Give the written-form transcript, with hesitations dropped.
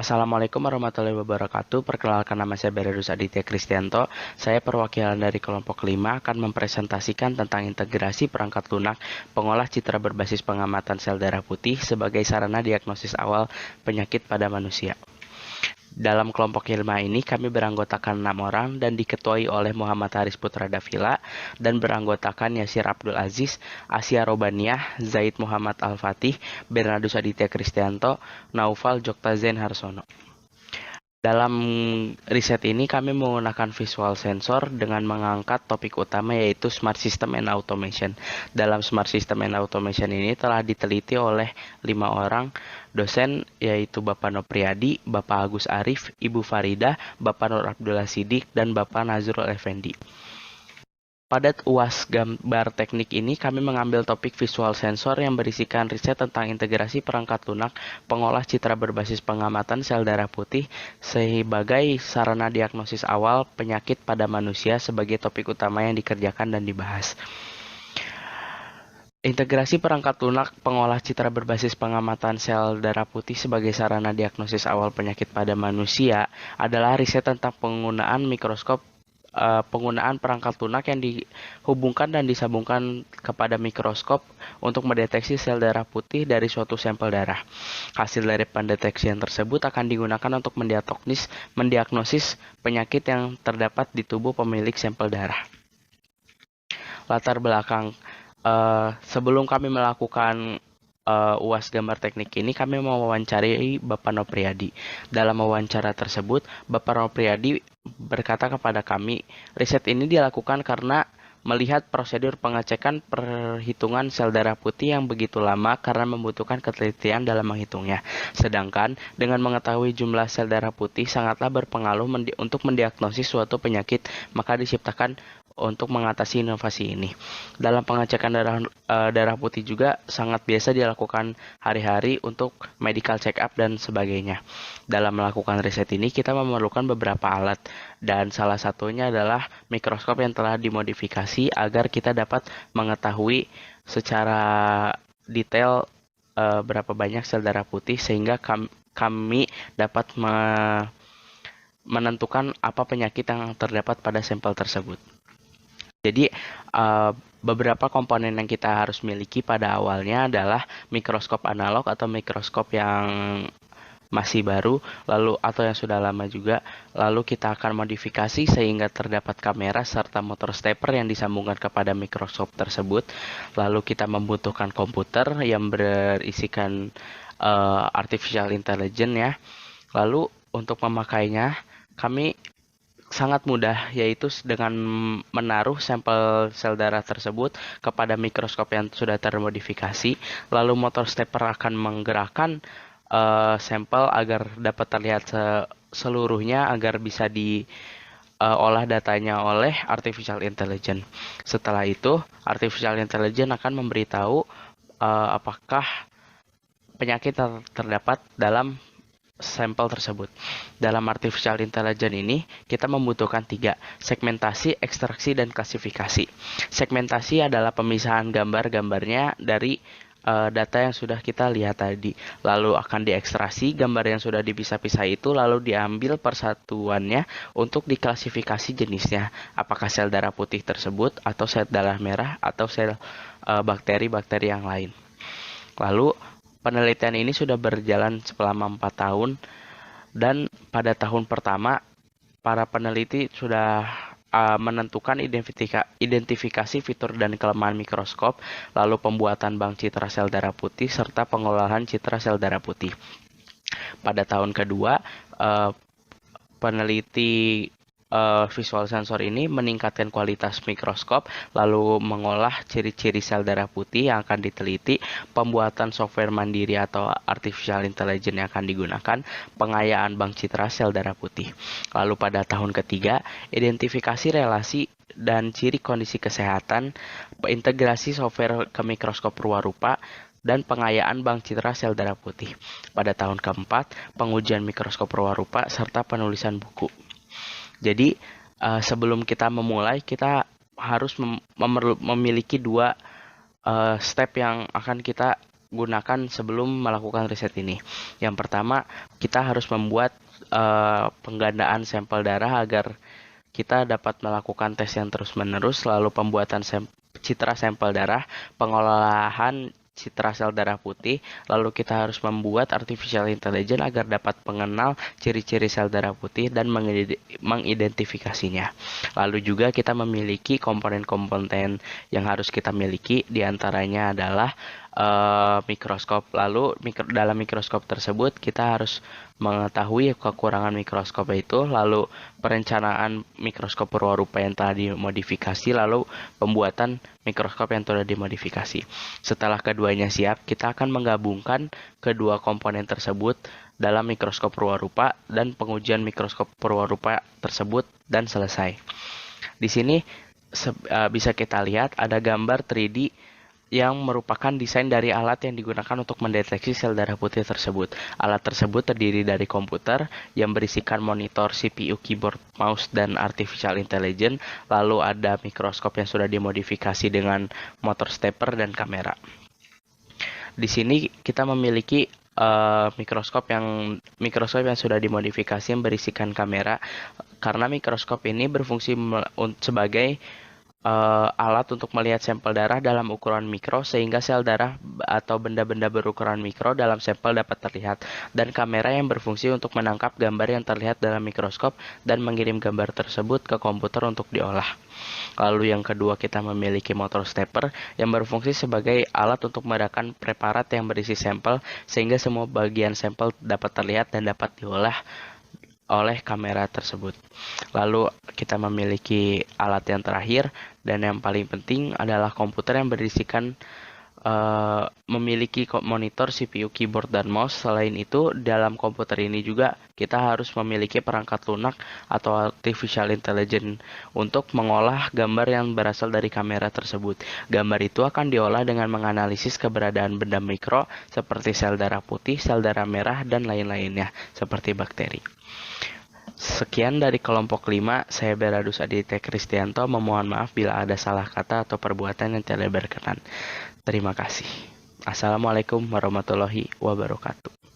Assalamualaikum warahmatullahi wabarakatuh. Perkenalkan, nama saya Berarus Aditya Kristianto. Saya perwakilan dari kelompok 5 akan mempresentasikan tentang integrasi perangkat lunak pengolah citra berbasis pengamatan sel darah putih sebagai sarana diagnosis awal penyakit pada manusia. Dalam kelompok ilmiah ini kami beranggotakan 6 orang dan diketuai oleh Muhammad Haris Putra Davila dan beranggotakan Yasir Abdul Aziz, Asia Robaniah, Zaid Muhammad Al-Fatih, Bernardus Aditya Kristianto, Naufal Joktazen Harsono. Dalam riset ini kami menggunakan visual sensor dengan mengangkat topik utama yaitu Smart System and Automation. Dalam Smart System and Automation ini telah diteliti oleh 5 orang dosen yaitu Bapak Nopriyadi, Bapak Agus Arif, Ibu Farida, Bapak Nur Abdullah Sidik, dan Bapak Nazrul Effendi. Pada UAS gambar teknik ini, kami mengambil topik visual sensor yang berisikan riset tentang integrasi perangkat lunak pengolah citra berbasis pengamatan sel darah putih sebagai sarana diagnosis awal penyakit pada manusia sebagai topik utama yang dikerjakan dan dibahas. Integrasi perangkat lunak pengolah citra berbasis pengamatan sel darah putih sebagai sarana diagnosis awal penyakit pada manusia adalah riset tentang penggunaan perangkat lunak yang dihubungkan dan disambungkan kepada mikroskop untuk mendeteksi sel darah putih dari suatu sampel darah. Hasil dari pendeteksian tersebut akan digunakan untuk mendiagnosis penyakit yang terdapat di tubuh pemilik sampel darah. Latar belakang, sebelum kami melakukan UAS gambar teknik ini, kami mewawancari Bapak Nopriyadi. Dalam wawancara tersebut, Bapak Nopriyadi berkata kepada kami, riset ini dilakukan karena melihat prosedur pengecekan perhitungan sel darah putih yang begitu lama karena membutuhkan ketelitian dalam menghitungnya. Sedangkan dengan mengetahui jumlah sel darah putih sangatlah berpengaruh untuk mendiagnosis suatu penyakit, maka diciptakan untuk mengatasi inovasi ini. Dalam pengecekan darah putih juga sangat biasa dilakukan hari-hari untuk medical check up dan sebagainya. Dalam melakukan riset ini kita memerlukan beberapa alat dan salah satunya adalah mikroskop yang telah dimodifikasi agar kita dapat mengetahui secara detail berapa banyak sel darah putih sehingga kami dapat menentukan apa penyakit yang terdapat pada sampel tersebut. Jadi beberapa komponen yang kita harus miliki pada awalnya adalah mikroskop analog atau mikroskop yang masih baru, atau yang sudah lama juga. Lalu kita akan modifikasi sehingga terdapat kamera serta motor stepper yang disambungkan kepada mikroskop tersebut. Lalu kita membutuhkan komputer yang berisikan artificial intelligence ya. Lalu untuk memakainya kami sangat mudah, yaitu dengan menaruh sampel sel darah tersebut kepada mikroskop yang sudah termodifikasi, lalu motor stepper akan menggerakkan sampel agar dapat terlihat seluruhnya agar bisa diolah datanya oleh artificial intelligence. Setelah itu, artificial intelligence akan memberitahu apakah penyakit terdapat dalam sampel tersebut. Dalam artificial intelligence ini, kita membutuhkan 3, segmentasi, ekstraksi, dan klasifikasi. Segmentasi adalah pemisahan gambar-gambarnya dari data yang sudah kita lihat tadi. Lalu akan diekstrasi gambar yang sudah dipisah-pisah itu, lalu diambil persatuannya untuk diklasifikasi jenisnya. Apakah sel darah putih tersebut, atau sel darah merah, atau sel bakteri-bakteri yang lain. Lalu penelitian ini sudah berjalan selama 4 tahun dan pada tahun pertama para peneliti sudah menentukan identifikasi fitur dan kelemahan mikroskop, lalu pembuatan bank citra sel darah putih serta pengolahan citra sel darah putih. Pada tahun kedua, peneliti visual sensor ini meningkatkan kualitas mikroskop, lalu mengolah ciri-ciri sel darah putih yang akan diteliti, pembuatan software mandiri atau artificial intelligence yang akan digunakan, pengayaan bank citra sel darah putih. Lalu pada tahun ketiga, identifikasi relasi dan ciri kondisi kesehatan, integrasi software ke mikroskop rupa-rupa, dan pengayaan bank citra sel darah putih. Pada tahun keempat, pengujian mikroskop rupa-rupa serta penulisan buku. Jadi sebelum kita memulai, kita harus memiliki 2 step yang akan kita gunakan sebelum melakukan riset ini. Yang pertama, kita harus membuat penggandaan sampel darah agar kita dapat melakukan tes yang terus-menerus, lalu pembuatan citra sampel darah, pengolahan citra sel darah putih, lalu kita harus membuat artificial intelligence agar dapat mengenal ciri-ciri sel darah putih dan mengidentifikasinya. Lalu juga kita memiliki komponen-komponen yang harus kita miliki, diantaranya adalah mikroskop. Lalu dalam mikroskop tersebut kita harus mengetahui kekurangan mikroskop itu, lalu perencanaan mikroskop perwarupa yang telah dimodifikasi, lalu pembuatan mikroskop yang telah dimodifikasi. Setelah keduanya siap, kita akan menggabungkan kedua komponen tersebut dalam mikroskop perwarupa dan pengujian mikroskop perwarupa tersebut dan selesai. Di sini bisa kita lihat ada gambar 3D yang merupakan desain dari alat yang digunakan untuk mendeteksi sel darah putih tersebut. Alat tersebut terdiri dari komputer yang berisikan monitor, CPU, keyboard, mouse, dan artificial intelligence. Lalu ada mikroskop yang sudah dimodifikasi dengan motor stepper dan kamera. Di sini kita memiliki mikroskop yang sudah dimodifikasi yang berisikan kamera, karena mikroskop ini berfungsi sebagai alat untuk melihat sampel darah dalam ukuran mikro, sehingga sel darah atau benda-benda berukuran mikro dalam sampel dapat terlihat, dan kamera yang berfungsi untuk menangkap gambar yang terlihat dalam mikroskop dan mengirim gambar tersebut ke komputer untuk diolah. Lalu yang kedua, kita memiliki motor stepper yang berfungsi sebagai alat untuk meredakan preparat yang berisi sampel, sehingga semua bagian sampel dapat terlihat dan dapat diolah oleh kamera tersebut. Lalu kita memiliki alat yang terakhir dan yang paling penting adalah komputer yang berisikan memiliki monitor, CPU, keyboard, dan mouse. Selain itu, dalam komputer ini juga kita harus memiliki perangkat lunak atau artificial intelligence untuk mengolah gambar yang berasal dari kamera tersebut. Gambar itu akan diolah dengan menganalisis keberadaan benda mikro seperti sel darah putih, sel darah merah, dan lain-lainnya seperti bakteri. Sekian dari kelompok 5, saya Beradus Aditya Kristianto, memohon maaf bila ada salah kata atau perbuatan yang tidak berkenan. Terima kasih. Assalamualaikum warahmatullahi wabarakatuh.